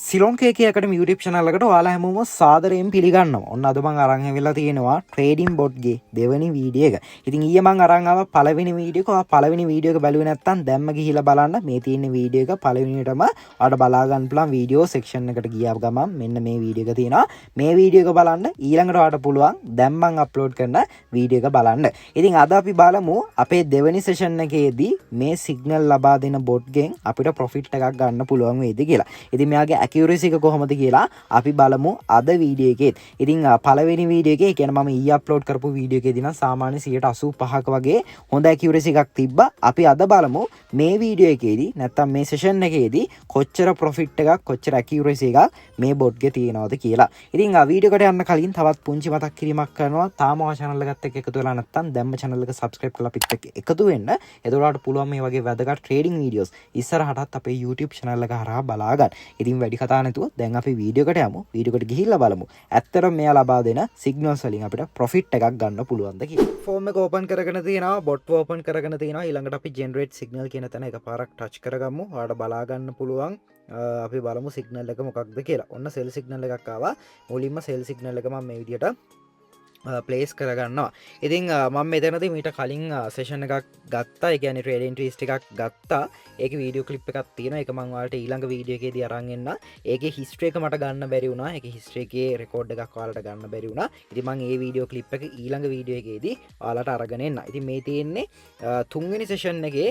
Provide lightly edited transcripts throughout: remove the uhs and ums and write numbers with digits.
Ceylon කේකේ අකඩමි YouTube channel එකට ඔයාලා හැමෝම සාදරයෙන් පිළිගන්නවා. ඔන්න අද මම අරන් ඇවිල්ලා තියෙනවා ට්‍රේඩින් බොට් ගේ දෙවෙනි වීඩියෝ එක. ඉතින් ඊයේ මම අරන් ආවා පළවෙනි වීඩියෝ එක. ඔයා පළවෙනි වීඩියෝ එක බැලුවේ නැත්නම් දැම්ම ගිහිල්ලා බලන්න. මේ තියෙන වීඩියෝ එක පළවෙනියටම ඔයාලට බලා ගන්න පුළුවන් වීඩියෝ සෙක්ෂන් එකට ගියා ගමන් මෙන්න මේ වීඩියෝ එක තියෙනවා. මේ වීඩියෝ එක බලන්න ඊළඟට ඔයාලට පුළුවන් දැන් මම අප්ලෝඩ් කරන වීඩියෝ එක බලන්න. ඉතින් අද අපි බලමු අපේ දෙවෙනි සෙෂන් එකේදී මේ සිග්නල් ලබා දෙන බොට් ගෙන් අපිට ප්‍රොෆිට් එකක් ගන්න පුළුවන් වේද කියලා. ඉතින් මෙයාගේ ඇකියුරසි එක කොහොමද කියලා අපි බලමු අද වීඩියෝ එකේත්. ඉතින් පළවෙනි වීඩියෝ එකේ කියන්නේ මම ඊයේ අප්ලෝඩ් කරපු වීඩියෝ එකේදී නම් සාමාන්‍ය 185ක වගේ හොඳ ඇකියුරසි එකක් තිබ්බා. අපි අද බලමු මේ වීඩියෝ එකේදී නැත්තම් මේ සෙෂන් එකේදී කොච්චර ප්‍රොෆිට් එකක් කොච්චර ඇකියුරසි එකක් මේ බොට් ගේ තියෙනවද කියලා. ඉතින් වීඩියෝ එකට යන්න කලින් තවත් පුංචි මතක් කිරීමක් කරනවා. තාම ඔය channel එකත් එක්ක එකතු වෙලා නැත්තම් දැම්ම channel එක subscribe කරලා අපිත් එක්ක එකතු වෙන්න. එතකොට පුළුවන් මේ වගේ වැදගත් trading videos ඉස්සරහටත් අපේ YouTube channel එක හරහා බලා ගන්න. ඉතින් වැඩි කතා නැතුව දැන් අපි වීඩියෝ එකට යමු. වීඩියෝ එකට ගිහිල්ලා බලමු. ඇත්තටම මෙයා ලබා දෙන signals වලින් අපිට profit එකක් ගන්න පුළුවන්ද කියලා. form එක open කරගෙන තියෙනවා. bot open කරගෙන තියෙනවා. ඊළඟට අපි generate signal කියන තැන එකපාරක් touch කරගමු. ඔයාලට බලා ගන්න පුළුවන්. අපි බලමු signal එක මොකක්ද කියලා. ඔන්න sell signal එකක් ආවා. මුලින්ම sell signal එක මම මේ විදියට ප්ලේස් කරගන්නවා. ඉතින් මම මෙතනදී මීට කලින් සෙෂන් එකක් ගත්තා. ඒ කියන්නේ ට්‍රේඩ් එන්ට්‍රීස් ටිකක් ගත්තා. ඒකේ වීඩියෝ ක්ලිප් එකක් තියෙනවා. ඒක මම ඔයාලට ඊළඟ වීඩියෝ එකේදී අරන් එන්න. ඒකේ හිස්ටරි එක මට ගන්න බැරි වුණා. ඒකේ හිස්ටරි එකේ රෙකෝඩ් එකක් ඔයාලට ගන්න බැරි වුණා. ඉතින් මම මේ වීඩියෝ ක්ලිප් එක ඊළඟ වීඩියෝ එකේදී ඔයාලට අරගෙන එන්න. ඉතින් මේ තියෙන්නේ තුන්වෙනි සෙෂන් එකේ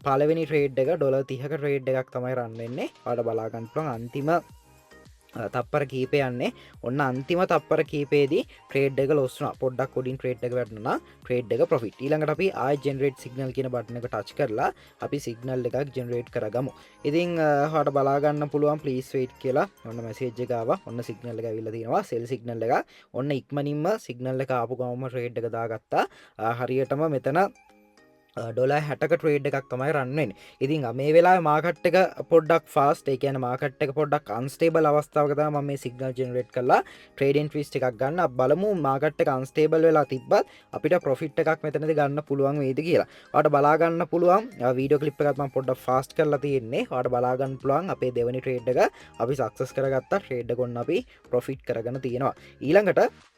පළවෙනි ට්‍රේඩ් එක $30ක ට්‍රේඩ් එකක් තමයි රන් වෙන්නේ. ඔයාලට බලා ගන්න පුළුවන් අන්තිම තප්පර කීපය යන්නේ. ඔන්න අන්තිම තප්පර කීපයේදී ට්‍රේඩ් එක ලොස් වුණා. පොඩ්ඩක් උඩින් ට්‍රේඩ් එක වැටුණා. ට්‍රේඩ් එක ප්‍රොෆිට්. ඊළඟට අපි ආයෙ ජෙනරේට් සිග්නල් කියන බටන් එක ටච් කරලා අපි සිග්නල් එකක් ජෙනරේට් කරගමු. ඉතින් ඔයාලට බලා ගන්න පුළුවන් ප්ලීස් වෙයිට් කියලා. ඔන්න මැසේජ් එක ආවා. ඔන්න සිග්නල් එක ඇවිල්ලා තියෙනවා. සෙල් සිග්නල් එක. ඔන්න ඉක්මනින්ම සිග්නල් එක ආපු ගමන්ම ට්‍රේඩ් එක දාගත්තා. හරියටම මෙතන $60ක ට්‍රේඩ් එකක් තමයි රන් වෙන්නේ. ඉතින් මේ වෙලාවේ මාකට් එක පොඩ්ඩක් ෆාස්ට්. ඒ කියන්නේ මාකට් එක පොඩ්ඩක් අන්ස්ටේබල් අවස්ථාවක තමයි මම මේ සිග්නල් ජෙනරේට් කරලා ට්‍රේඩ් එන්ට්‍රීස් ටිකක් ගන්න. බලමු මාකට් එක අන්ස්ටේබල් වෙලා තිබ්බත් අපිට ප්‍රොෆිට් එකක් මෙතනදී ගන්න පුළුවන් වේද කියලා. ඔයාලට බලා ගන්න පුළුවන් වීඩියෝ ක්ලිප් එකක් මම පොඩ්ඩක් ෆාස්ට් කරලා තියෙන්නේ. ඔයාලට බලා ගන්න පුළුවන් අපේ දෙවෙනි ට්‍රේඩ් එක අපි සක්සස් කරගත්තා. ට්‍රේඩ් එක ඔන්න අපි ප්‍රොෆිට් කරගෙන තියෙනවා. ඊළඟට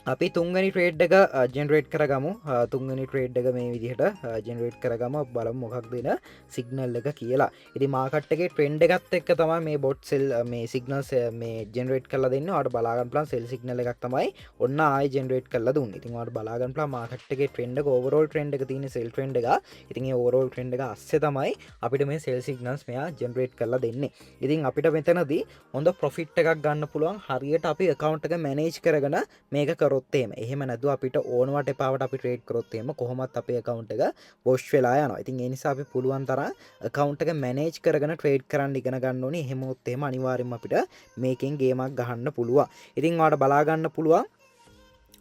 අපි තුන්ගනි ට්‍රේඩ් එක ජෙනරේට් කරගමු. තුන්ගනි ට්‍රේඩ් එක මේ විදිහට ජෙනරේට් කරගම බලමු මොකක් දෙන සිග්නල් එක කියලා. ඉතින් මාකට් එකේ ට්‍රෙන්ඩ් එකත් එක්ක තමයි මේ බොට් සෙල් මේ සිග්නල්ස් මේ ජෙනරේට් කරලා දෙන්නේ. ඔයාලට බලා ගන්න පුළුවන් සෙල් සිග්නල් එකක් තමයි ඔන්න ආයෙ ජෙනරේට් කරලා දුන්නේ. ඉතින් ඔයාලට බලා ගන්න පුළුවන් මාකට් එකේ ට්‍රෙන්ඩ් එක ඕවරෝල් ට්‍රෙන්ඩ් එක තියෙන සෙල් ට්‍රෙන්ඩ් එක. ඉතින් මේ ඕවරෝල් ට්‍රෙන්ඩ් එක අස්සේ තමයි අපිට මේ සෙල් සිග්නල්ස් මෙයා ජෙනරේට් කරලා දෙන්නේ. ඉතින් අපිට මෙතනදී හොඳ ප්‍රොෆිට් එකක් ගන්න පුළුවන්. හරියට අපි account එක මැනේජ් කරගෙන මේක කරොත් එහෙම නැතුව අපිට ඕනවට එපාවට අපි ට්‍රේඩ් කරොත් එහෙම කොහොමත් අපේ account එක වොෂ් වෙලා යනවා. ඉතින් ඒ නිසා අපි පුළුවන් තරම් account එක මැනේජ් කරගෙන ට්‍රේඩ් කරන්න ඉගෙන ගන්න ඕනේ. එහෙම වුත් එහෙම අනිවාර්යෙන්ම අපිට මේකෙන් ගේමක් ගහන්න පුළුවන්. ඉතින් ඔයාලට බලා ගන්න පුළුවන්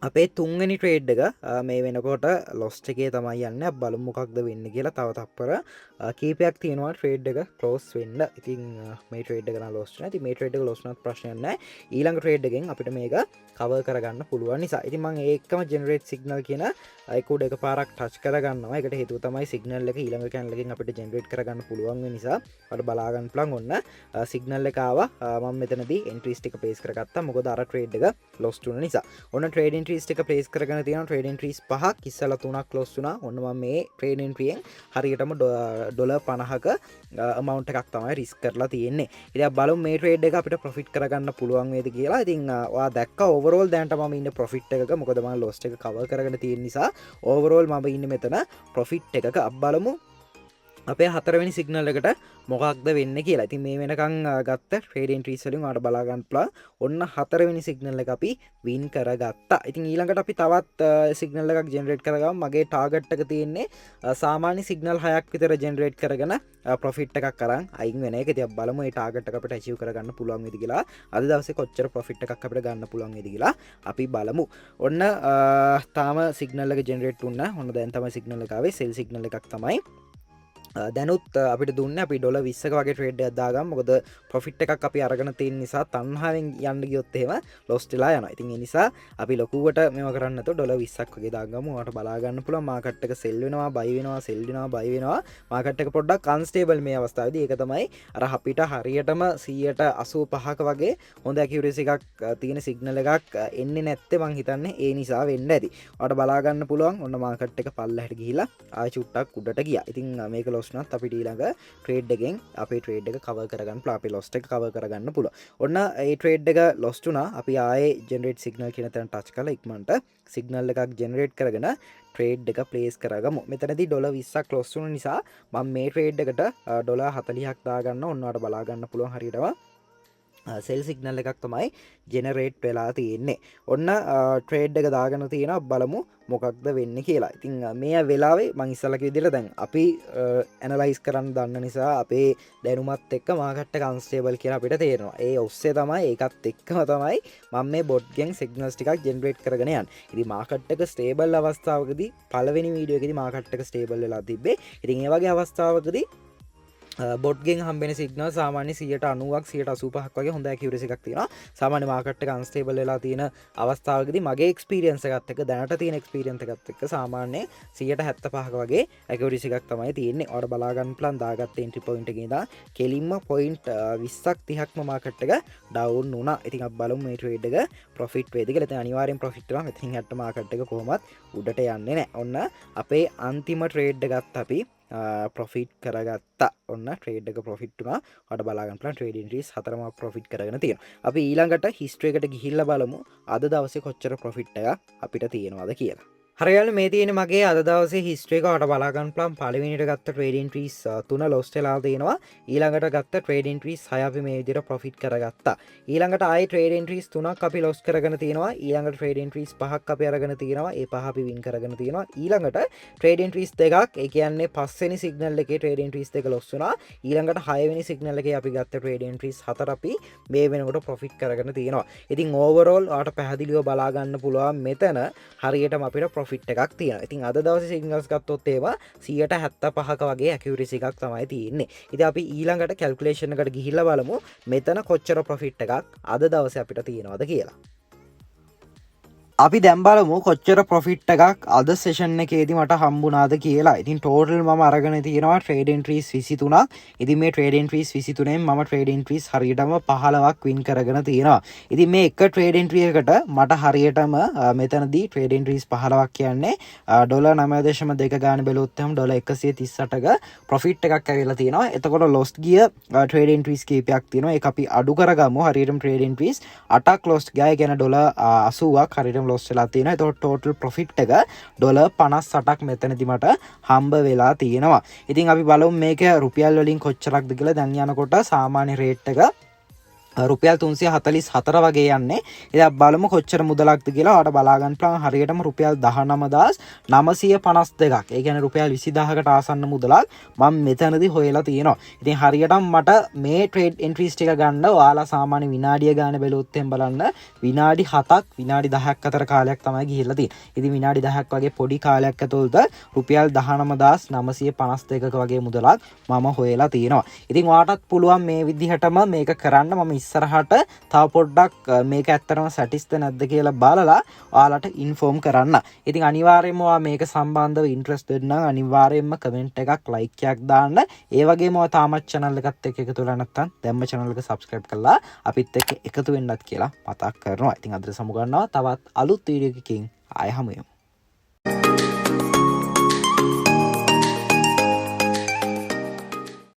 අපේ තුන්වෙනි ට්‍රේඩ් එක මේ වෙනකොට ලොස්ට් එකේ තමයි යන්නේ. බලමු මොකක්ද වෙන්නේ කියලා. තව තප්පර කීපයක් තියෙනවා ට්‍රේඩ් එක ක්ලෝස් වෙන්න. ඉතින් මේ ට්‍රේඩ් එක නම් ලොස් වෙනවා. ඉතින් මේ ට්‍රේඩ් එක ලොස් වුණත් ප්‍රශ්නයක් නැහැ. ඊළඟ ට්‍රේඩ් එකෙන් අපිට මේක කවර් කරගන්න පුළුවන් නිසා. ඉතින් මම ඒකම ජෙනරේට් සිග්නල් කියන අයිකෝඩ් එක පාරක් ටච් කරගන්නවා. ඒකට හේතුව තමයි සිග්නල් එක ඊළඟ channel එකෙන් අපිට ජෙනරේට් කරගන්න පුළුවන් වෙන නිසා. ඔයාලට බලා ගන්න පුළුවන් ඔන්න සිග්නල් එක ආවා. මම මෙතනදී එන්ට්‍රීස් ටික ප්ලේස් කරගත්තා. මොකද අර ට්‍රේඩ් එක ලොස් වුණ නිසා. ඔන්න ට්‍රේඩ් එන්ට්‍රීස් ටික ප්ලේස් කරගෙන තියෙනවා. ට්‍රේඩ් එන්ට්‍රීස් 5ක් ඉස්සලා 3ක් ලොස් වුණා. ඔන්න මම මේ ට්‍රේඩ් එන්ට්‍රියෙන් හරියටම $50ක amount එකක් තමයි රිස්ක් කරලා තියෙන්නේ. ඉතින් බලමු මේ ට්‍රේඩ් එක අපිට ප්‍රොෆිට් කරගන්න පුළුවන් වේද කියලා. ඉතින් ඔයා දැක්කා ඕවරෝල් දැනට මම ඉන්නේ ප්‍රොෆිට් එකක. මොකද මම ලොස් එක කවර් කරගෙන තියෙන නිසා ඕවරෝල් මම ඉන්නේ මෙතන ප්‍රොෆිට් එකක. බලමු අපේ හතරවෙනි සිග්නල් එකට මොකක්ද වෙන්නේ කියලා. ඉතින් මේ වෙනකන් ගත්ත ට්‍රේඩ් එන්ට්‍රීස් වලින් ඔයාලට බලා ගන්න පුළුවන්. ඔන්න හතරවෙනි සිග්නල් එක අපි වින් කරගත්තා. ඉතින් ඊළඟට අපි තවත් සිග්නල් එකක් ජෙනරේට් කරගමු. මගේ ටාගට් එක තියෙන්නේ සාමාන්‍ය සිග්නල් 6ක් විතර ජෙනරේට් කරගෙන ප්‍රොෆිට් එකක් අරන් අයින් වෙන එක. ඉතින් බලමු මේ ටාගට් එක අපිට අචීව් කරගන්න පුළුවන් වේද කියලා. අද දවසේ කොච්චර ප්‍රොෆිට් එකක් අපිට ගන්න පුළුවන් වේද කියලා අපි බලමු. ඔන්න තාම සිග්නල් එක ජෙනරේට් වුණා. ඔන්න දැන් තමයි සිග්නල් එක ආවේ. සෙල් සිග්නල් එකක් තමයි දැනුත් අපිට දුන්න අපි ඩොල 20ක වගේ ට්‍රේඩ් එකක් දාගමු. මොකද ප්‍රොෆිට් එකක් අපි අරගෙන තියෙන නිසා තණ්හාවෙන් යන්න ගියොත් එහෙම ලොස් වෙලා යනවා. ඉතින් ඒ නිසා අපි ලොකුවට මේව කරන්න නැතුව ඩොල 20ක් වගේ දාගමු. ඔයාලට බලා ගන්න පුළුවන් මාකට් එක සෙල් වෙනවා, බයි වෙනවා, සෙල් වෙනවා, බයි වෙනවා. මාකට් එක පොඩ්ඩක් අන්ස්ටේබල් මේ අවස්ථාවේදී. ඒක තමයි අර අපිට හරියටම 185ක වගේ හොඳ ඇකියුරසි එකක් තියෙන සිග්නල් එකක් එන්නේ නැත්තේ මං හිතන්නේ ඒ නිසා වෙන්න ඇති. ඔයාලට බලා ගන්න පුළුවන් ඔන්න මාකට් එක පල්ලෙහාට ගිහිලා ආයෙ චුට්ටක් උඩට ගියා. ඉතින් මේක ලොස්නත් අපිට ඊළඟ ට්‍රේඩ් එකෙන් අපේ ට්‍රේඩ් එක කවර් කරගන්න පුළුවන්. අපේ ලොස් එක කවර් කරගන්න පුළුවන්. ඔන්න ඒ ට්‍රේඩ් එක ලොස් වුණා. අපි ආයේ ජෙනරේට් සිග්නල් කියන තැන ටච් කරලා ඉක්මනට සිග්නල් එකක් ජෙනරේට් කරගෙන ට්‍රේඩ් එක ප්ලේස් කරගමු. මෙතනදී ඩොලර් 20ක් ලොස් වුණ නිසා මම මේ ට්‍රේඩ් එකට ඩොලර් 40ක් දාගන්න ඕන. ඔයාලට බලා ගන්න පුළුවන් හරියටම සෙල් සිග්නල් එකක් තමයි ජෙනරේට් වෙලා තියෙන්නේ. ඔන්න ට්‍රේඩ් එක දාගෙන තියෙනවා. බලමු මොකක්ද වෙන්නේ කියලා. ඉතින් මේ වෙලාවේ මම ඉස්සලා කිව්ව විදිහට දැන් අපි ඇනලයිස් කරන්න දන්න නිසා අපේ දැනුමත් එක්ක මාකට් එක අන්ස්ටේබල් කියලා අපිට තේරෙනවා. ඒ ඔස්සේ තමයි ඒකත් එක්කම තමයි මම මේ බොට් ගෙන් සිග්නල්ස් ටිකක් ජෙනරේට් කරගෙන යන්නේ. ඉතින් මාකට් එක ස්ටේබල් අවස්ථාවකදී පළවෙනි වීඩියෝ එකේදී මාකට් එක ස්ටේබල් වෙලා තිබ්බේ. ඉතින් ඒ වගේ අවස්ථාවකදී බොට්ගෙන් හම්බෙන සිග්නල් සාමාන්‍ය 90ක් 185ක් වගේ හොඳ ඇකියුරසි එකක් තියෙනවා. සාමාන්‍ය මාකට් එක අන්ස්ටේබල් වෙලා තියෙන අවස්ථාවකදී මගේ එක්ස්පීරියන්ස් එකත් එක්ක දැනට තියෙන එක්ස්පීරියන්ස් එකත් එක්ක සාමාන්‍ය 175ක වගේ ඇකියුරසි එකක් තමයි තියෙන්නේ. ඔයාලට බලා ගන්න plan දාගත්ත එන්ට්‍රි පොයින්ට් එකේ ඉඳන් කෙලින්ම පොයින්ට් 20ක් 30ක්ම මාකට් එක ඩවුන් වුණා. ඉතින් අපි බලමු මේ ට්‍රේඩ් එක ප්‍රොෆිට් වේද කියලා. ඉතින් අනිවාර්යෙන් ප්‍රොෆිට් වෙනවා. මෙතනින් හැට මාකට් එක කොහොමත් උඩට යන්නේ නැහැ. ඔන්න අපේ අන්තිම ට්‍රේඩ් එකත් අපි ප්‍රොෆිට් කරගත්තා. ඔන්න ට්‍රේඩ් එක ප්‍රොෆිට් වුණා. ඔයාලට බලා ගන්න පුළුවන් ට්‍රේඩ් එන්ට්‍රීස් 4ම ප්‍රොෆිට් කරගෙන තියෙනවා. අපි ඊළඟට හිස්ටරි එකට ගිහිල්ලා බලමු අද දවසේ කොච්චර ප්‍රොෆිට් එකක් අපිට තියෙනවද කියලා. හරියට මේ තියෙන මගේ අද දවසේ හිස්ටරි එක ඔයාලට බලා ගන්න පුළුවන්. පළවෙනිට ගත්ත ට්‍රේඩ් එන්ට්‍රීස් 3 ලොස් වෙලා තියෙනවා. ඊළඟට ගත්ත ට්‍රේඩ් එන්ට්‍රීස් 6 අපි මේ විදිහට ප්‍රොෆිට් කරගත්තා. ඊළඟට ආයේ ට්‍රේඩ් එන්ට්‍රීස් 3ක් අපි ලොස් කරගෙන තියෙනවා. ඊළඟට ට්‍රේඩ් එන්ට්‍රීස් 5ක් අපි අරගෙන තියෙනවා. ඒ 5 අපි වින් කරගෙන තියෙනවා. ඊළඟට ට්‍රේඩ් එන්ට්‍රීස් 2ක් ඒ කියන්නේ 5 වෙනි සිග්නල් එකේ ට්‍රේඩ් එන්ට්‍රීස් 2 ලොස් වුණා. ඊළඟට 6 වෙනි සිග්නල් එකේ අපි ගත්ත ට්‍රේඩ් එන්ට්‍රීස් 4 අපි මේ වෙනකොට ප්‍රොෆිට් කරගෙන තියෙනවා. ඉතින් ඕවරෝල් ඔයාලට පැහැදිලිව බලා ගන්න පුළුවන් මෙතන හරියටම අපිට ප්‍රොෆිට් එකක් තියෙනවා. ඉතින් අද දවසේ සිග්නල්ස් ගත්තොත් ඒවා 175ක වගේ ඇකියුරසි එකක් තමයි තියෙන්නේ. ඉතින් අපි ඊළඟට කැල්කියුලේෂන් එකට ගිහිල්ලා බලමු මෙතන කොච්චර ප්‍රොෆිට් එකක් අද දවසේ අපිට තියෙනවද කියලා. අපි දැන් බලමු කොච්චර ප්‍රොෆිට් එකක් අද සෙෂන් එකේදී මට හම්බුණාද කියලා. ඉතින් ටෝටල් මම අරගෙන තියෙනවා ට්‍රේඩ් එන්ට්‍රීස් 23ක්. ඉතින් මේ ට්‍රේඩ් එන්ට්‍රීස් 23න් මම ට්‍රේඩ් එන්ට්‍රීස් හරියටම 15ක් වින් කරගෙන තියෙනවා. ඉතින් මේ එක ට්‍රේඩ් එන්ට්‍රී එකකට මට හරියටම මෙතනදී ට්‍රේඩ් එන්ට්‍රීස් 15ක් කියන්නේ ඩොලර් 9.2 ගාන බැලුවොත් එහෙනම් ඩොලර් 138ක ප්‍රොෆිට් එකක් ඇවිල්ලා තියෙනවා. එතකොට ලොස් ගිය ට්‍රේඩ් එන්ට්‍රීස් කීපයක් තියෙනවා. ඒක අපි අඩු කරගමු. හරියටම ට්‍රේඩ් එන්ට්‍රීස් 8ක් ලොස් ගියා. ඒ කියන්නේ ඩොලර් 80ක් හරියටම ලොස් වෙලා තියෙනවා. ඒතකොට ටෝටල් ප්‍රොෆිට් එක ඩොලර් 58ක් මෙතනදි මට හම්බ වෙලා තියෙනවා. ඉතින් අපි බලමු මේක රුපියල් වලින් කොච්චරක්ද කියලා. දැන් යනකොට සාමාන්‍ය රේට් එක රුපියල් 344 වගේ යන්නේ. ඉතින් බලමු කොච්චර මුදලක්ද කියලා. ඔයාලට බලා ගන්න පුළුවන් හරියටම රුපියල් 19952ක්. ඒ කියන්නේ රුපියල් 20000කට ආසන්න මුදලක් මම මෙතනදී හොයලා තියෙනවා. ඉතින් හරියටම මට මේ ට්‍රේඩ් එන්ට්‍රීස් ටික ගන්න ඔයාලා සාමාන්‍ය විනාඩිය ගාන බැලුවොත් එහෙම බලන්න විනාඩි 7ක් විනාඩි 10ක් අතර කාලයක් තමයි ගිහිල්ලා තියෙන්නේ. ඉතින් විනාඩි 10ක් වගේ පොඩි කාලයක් ඇතුළත රුපියල් 19952ක වගේ මුදලක් මම හොයලා තියෙනවා. ඉතින් ඔයාටත් පුළුවන් මේ විදිහටම මේක කරන්න. මම ඉස්සරහට තව පොඩ්ඩක් මේක ඇත්තටම සැටිස්ද නැද්ද කියලා බලලා ඔයාලට ඉන්ෆෝම් කරන්න. ඉතින් අනිවාර්යයෙන්ම ඔයා මේක සම්බන්ධව ඉන්ට්‍රෙස්ටඩ් නම් අනිවාර්යයෙන්ම කමෙන්ට් එකක් ලයික් එකක් දාන්න. ඒ වගේම ඔයා තාමත් channel එකත් එක්ක එකතු වෙලා නැත්නම් දැම්ම channel එක subscribe කරලා අපිත් එක්ක එකතු වෙන්නත් කියලා මතක් කරනවා. ඉතින් අද සමු ගන්නවා තවත් අලුත් වීඩියෝ එකකින් ආයෙ හමු වෙමු.